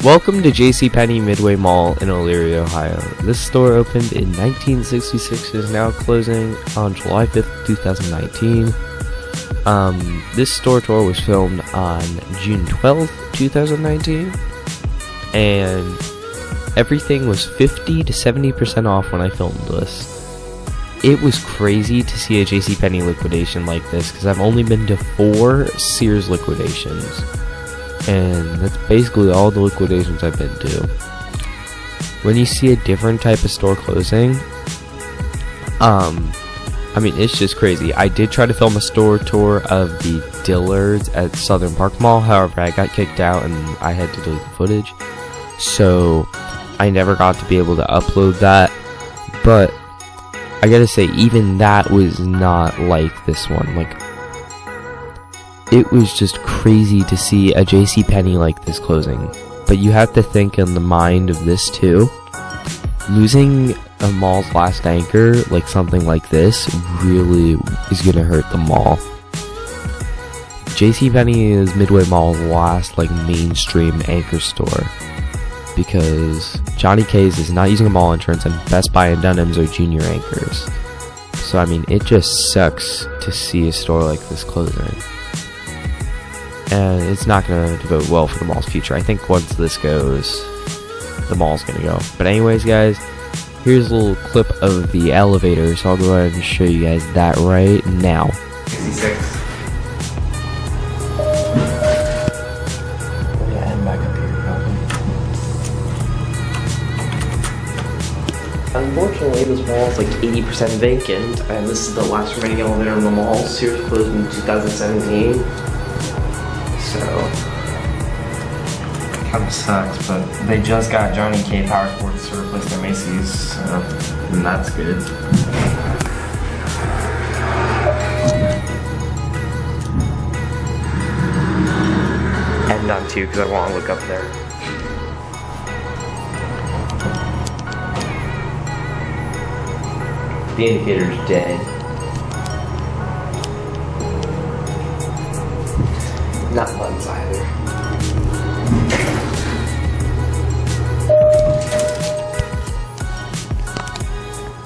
Welcome to JCPenney Midway Mall in Elyria, Ohio. This store opened in 1966 and is now closing on July 5th, 2019. This store tour was filmed on June 12th, 2019, and everything was 50 to 70% off when I filmed this. It was crazy to see a JCPenney liquidation like this because I've only been to 4 Sears liquidations. And that's basically all the liquidations I've been to. When you see a different type of store closing, I mean, it's just crazy. I did try to film a store tour of the Dillards at Southern Park Mall, however, I got kicked out and I had to delete the footage. So, I never got to be able to upload that. But, I gotta say, even that was not like this one. Like, it was just crazy to see a JCPenney like this closing. But you have to think in the mind of this too. Losing a mall's last anchor, like something like this, really is going to hurt the mall. JCPenney is Midway Mall's last like mainstream anchor store. Because Johnny K's is not using a mall entrance and Best Buy and Dunham's are junior anchors. So I mean, it just sucks to see a store like this closing. And it's not going to devote well for the mall's future. I think once this goes, the mall's going to go. But anyways, guys, here's a little clip of the elevator, so I'll go ahead and show you guys that right now. 66. Yeah, and back up here, probably. Unfortunately, this mall is like 80% vacant, and this is the last remaining elevator in the mall. Sears closed in 2017. So, kind of sucks, but they just got Johnny K Power Sports to replace their Macy's, so and that's good. End on 2 because I want to look up there. The indicator's dead. Not buttons either.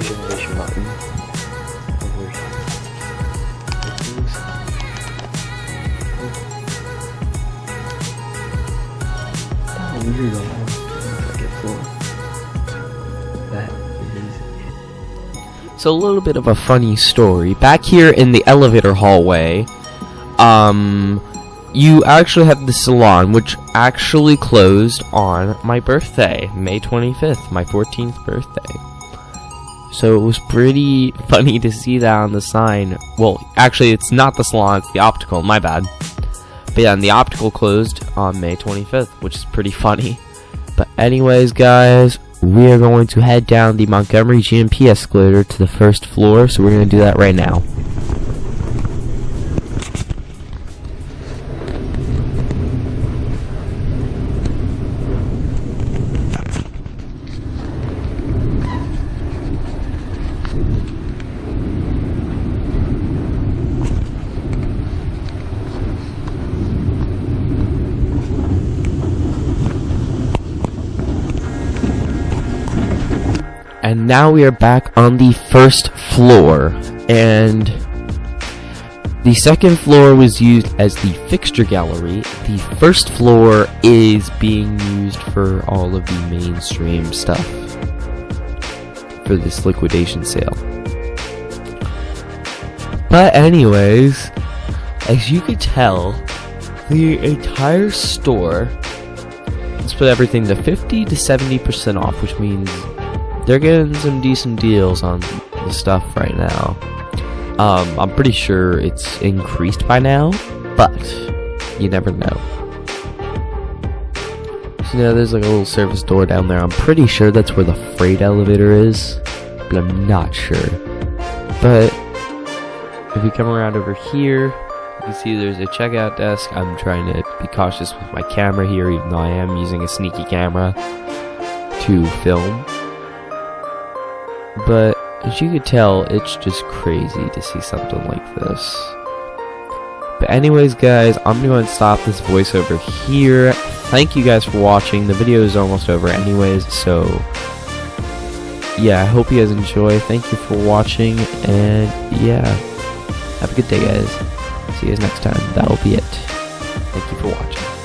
Generation button. How weird all that is it. So a little bit of a funny story. Back here in the elevator hallway, you actually have the salon, which actually closed on my birthday, May 25th, my 14th birthday. So it was pretty funny to see that on the sign. Well, actually, it's not the salon, it's the optical, my bad. But yeah, and the optical closed on May 25th, which is pretty funny. But anyways, guys, we are going to head down the Montgomery GMP escalator to the first floor, so we're going to do that right now. And now we are back on the first floor, and the second floor was used as the fixture gallery. The first floor is being used for all of the mainstream stuff for this liquidation sale. But anyways, as you could tell, the entire store. Let's put everything to 50 to 70% off, which means they're getting some decent deals on the stuff right now. I'm pretty sure it's increased by now, but you never know. So now there's like a little service door down there. I'm pretty sure that's where the freight elevator is, but I'm not sure. But if you come around over here, you can see there's a checkout desk. I'm trying to be cautious with my camera here, even though I am using a sneaky camera to film. But as you can tell, it's just crazy to see something like this. But anyways, guys, I'm going to stop this voiceover here. Thank you guys for watching. The video is almost over anyways, so yeah, I hope you guys enjoy. Thank you for watching, and yeah, have a good day, guys. See you guys next time. That'll be it. Thank you for watching.